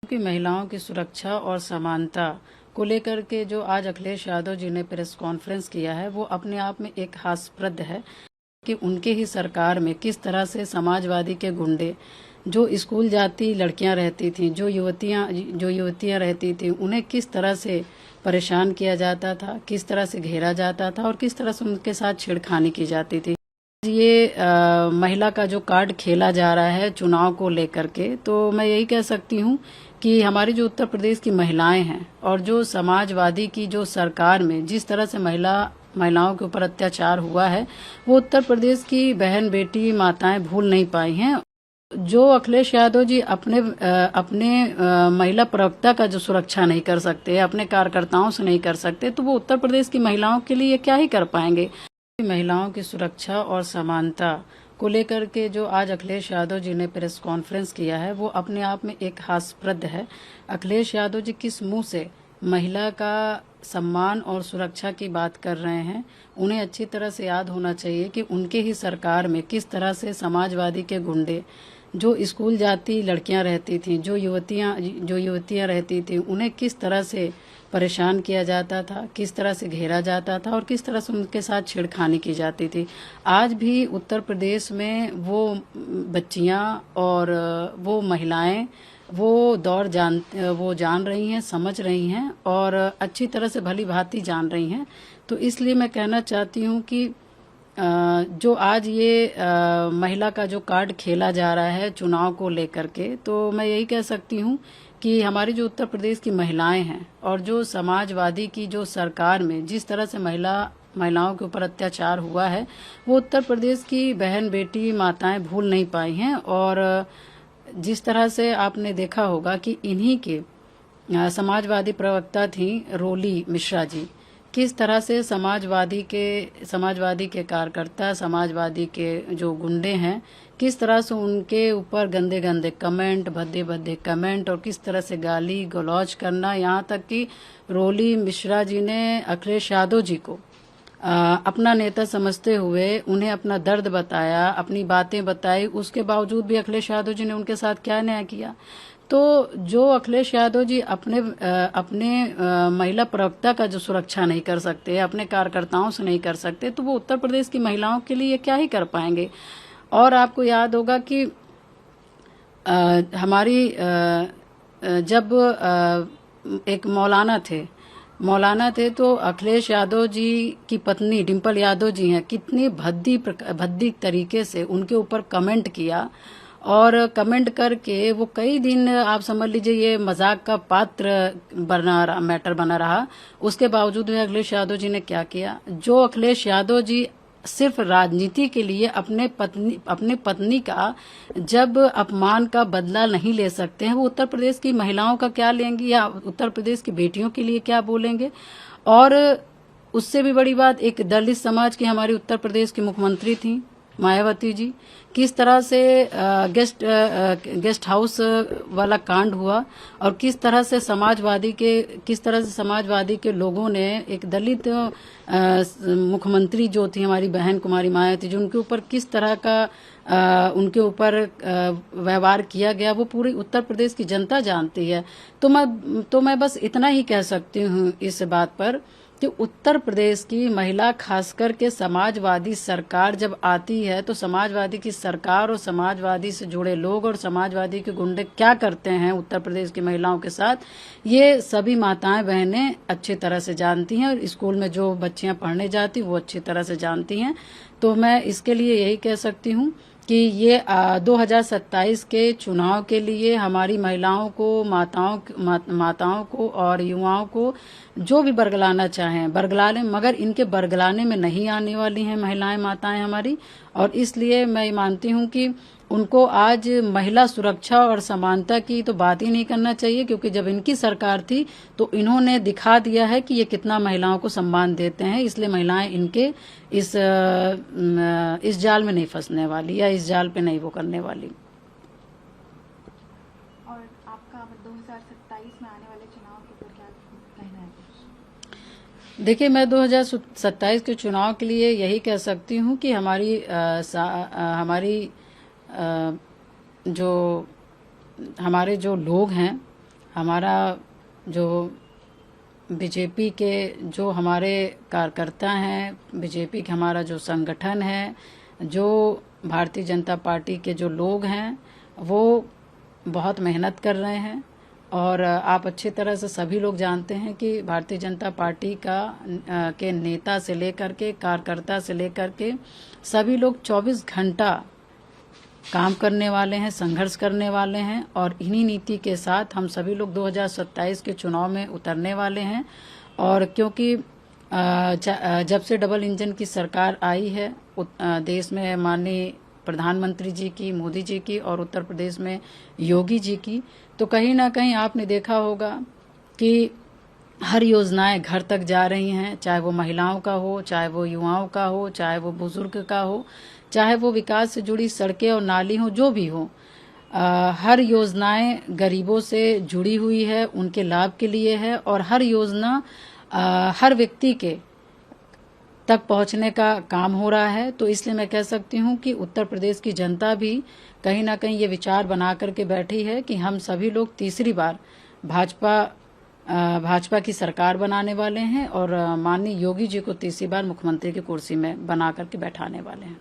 कि महिलाओं की सुरक्षा और समानता को लेकर के जो आज अखिलेश यादव जी ने प्रेस कॉन्फ्रेंस किया है वो अपने आप में एक हास्यप्रद है कि उनके ही सरकार में किस तरह से समाजवादी के गुंडे जो स्कूल जाती लड़कियां रहती थीं, जो युवतियां रहती थीं, उन्हें किस तरह से परेशान किया जाता था, किस तरह से घेरा जाता था और किस तरह से उनके साथ छेड़खानी की जाती थी। ये महिला का जो कार्ड खेला जा रहा है चुनाव को लेकर के, तो मैं यही कह सकती हूँ कि हमारी जो उत्तर प्रदेश की महिलाएं हैं और जो समाजवादी की जो सरकार में जिस तरह से महिलाओं के ऊपर अत्याचार हुआ है वो उत्तर प्रदेश की बहन बेटी माताएं भूल नहीं पाई हैं। जो अखिलेश यादव जी अपने महिला प्रवक्ता का जो सुरक्षा नहीं कर सकते, अपने कार्यकर्ताओं से नहीं कर सकते, तो वो उत्तर प्रदेश की महिलाओं के लिए क्या ही कर पाएंगे। महिलाओं की सुरक्षा और समानता को लेकर के जो आज अखिलेश यादव जी ने प्रेस कॉन्फ्रेंस किया है वो अपने आप में एक हास्यप्रद है। अखिलेश यादव जी किस मुंह से महिला का सम्मान और सुरक्षा की बात कर रहे हैं। उन्हें अच्छी तरह से याद होना चाहिए कि उनके ही सरकार में किस तरह से समाजवादी के गुंडे जो स्कूल जाती लड़कियां रहती थीं, जो युवतियां रहती थीं, उन्हें किस तरह से परेशान किया जाता था, किस तरह से घेरा जाता था और किस तरह से उनके साथ छेड़खानी की जाती थी। आज भी उत्तर प्रदेश में वो बच्चियां और वो महिलाएं वो जान रही हैं, समझ रही हैं और अच्छी तरह से भली भांति जान रही हैं। तो इसलिए मैं कहना चाहती हूँ कि जो आज ये महिला का जो कार्ड खेला जा रहा है चुनाव को लेकर के, तो मैं यही कह सकती हूँ कि हमारी जो उत्तर प्रदेश की महिलाएं हैं और जो समाजवादी की जो सरकार में जिस तरह से महिलाओं के ऊपर अत्याचार हुआ है वो उत्तर प्रदेश की बहन बेटी माताएं भूल नहीं पाई हैं। और जिस तरह से आपने देखा होगा कि इन्हीं के समाजवादी प्रवक्ता थी रोली मिश्रा जी, किस तरह से समाजवादी के कार्यकर्ता, समाजवादी के जो गुंडे हैं, किस तरह से उनके ऊपर गंदे गंदे कमेंट, भद्दे भद्दे कमेंट और किस तरह से गाली गलौज करना, यहाँ तक कि रोली मिश्रा जी ने अखिलेश यादव जी को अपना नेता समझते हुए उन्हें अपना दर्द बताया, अपनी बातें बताई, उसके बावजूद भी अखिलेश यादव जी ने उनके साथ क्या न्याय किया। तो जो अखिलेश यादव जी अपने महिला प्रवक्ता का जो सुरक्षा नहीं कर सकते, अपने कार्यकर्ताओं से नहीं कर सकते, तो वो उत्तर प्रदेश की महिलाओं के लिए क्या ही कर पाएंगे। और आपको याद होगा कि हमारी जब एक मौलाना थे तो अखिलेश यादव जी की पत्नी डिंपल यादव जी हैं, कितनी भद्दी तरीके से उनके ऊपर कमेंट किया और कमेंट करके वो कई दिन आप समझ लीजिए ये मजाक का मैटर बना रहा। उसके बावजूद भी अखिलेश यादव जी ने क्या किया, जो अखिलेश यादव जी सिर्फ राजनीति के लिए अपने पत्नी का जब अपमान का बदला नहीं ले सकते हैं, वो उत्तर प्रदेश की महिलाओं का क्या लेंगी या उत्तर प्रदेश की बेटियों के लिए क्या बोलेंगे। और उससे भी बड़ी बात, एक दलित समाज की हमारी उत्तर प्रदेश की मुख्यमंत्री थी मायावती जी, किस तरह से गेस्ट हाउस वाला कांड हुआ और किस तरह से समाजवादी के लोगों ने एक दलित मुख्यमंत्री जो थी हमारी बहन कुमारी मायावती जी, उनके ऊपर किस तरह का उनके ऊपर व्यवहार किया गया, वो पूरी उत्तर प्रदेश की जनता जानती है। तो मैं बस इतना ही कह सकती हूँ इस बात पर कि उत्तर प्रदेश की महिला, खासकर के समाजवादी सरकार जब आती है तो समाजवादी की सरकार और समाजवादी से जुड़े लोग और समाजवादी के गुंडे क्या करते हैं उत्तर प्रदेश की महिलाओं के साथ, ये सभी माताएं बहनें अच्छी तरह से जानती हैं और स्कूल में जो बच्चियां पढ़ने जाती वो अच्छी तरह से जानती हैं। तो मैं इसके लिए यही कह सकती हूँ कि ये 2027 के चुनाव के लिए हमारी महिलाओं को, माताओं को और युवाओं को जो भी बरगलाना चाहें बरगला लें, मगर इनके बरगलाने में नहीं आने वाली हैं महिलाएं, माताएं हमारी। और इसलिए मैं मानती हूं कि उनको आज महिला सुरक्षा और समानता की तो बात ही नहीं करना चाहिए, क्योंकि जब इनकी सरकार थी तो इन्होंने दिखा दिया है कि ये कितना महिलाओं को सम्मान देते हैं। इसलिए महिलाएं इनके इस जाल में नहीं फंसने वाली या इस जाल पे नहीं वो करने वाली। और आपका 2027 में आने वाले चुनाव के ऊपर क्या कहना है? देखिए, मैं 2027 के चुनाव के लिए यही कह सकती हूँ कि हमारे जो लोग हैं हमारा जो बीजेपी के जो हमारे कार्यकर्ता हैं, बीजेपी के हमारा जो संगठन है, जो भारतीय जनता पार्टी के जो लोग हैं, वो बहुत मेहनत कर रहे हैं। और आप अच्छी तरह से सभी लोग जानते हैं कि भारतीय जनता पार्टी के नेता से लेकर के, कार्यकर्ता से लेकर के सभी लोग 24 घंटा काम करने वाले हैं, संघर्ष करने वाले हैं। और इन्हीं नीति के साथ हम सभी लोग 2027 के चुनाव में उतरने वाले हैं। और क्योंकि जब से डबल इंजन की सरकार आई है देश में, माननीय प्रधानमंत्री जी की, मोदी जी की, और उत्तर प्रदेश में योगी जी की, तो कहीं ना कहीं आपने देखा होगा कि हर योजनाएं घर तक जा रही हैं, चाहे वो महिलाओं का हो, चाहे वो युवाओं का हो, चाहे वो बुजुर्ग का हो, चाहे वो विकास से जुड़ी सड़कें और नाली हो, जो भी हो। हर योजनाएं गरीबों से जुड़ी हुई है, उनके लाभ के लिए है। और हर योजना हर व्यक्ति के तक पहुंचने का काम हो रहा है। तो इसलिए मैं कह सकती हूं कि उत्तर प्रदेश की जनता भी कहीं ना कहीं ये विचार बना करके बैठी है कि हम सभी लोग तीसरी बार भाजपा की सरकार बनाने वाले हैं और माननीय योगी जी को तीसरी बार मुख्यमंत्री की कुर्सी में बना करके बैठाने वाले हैं।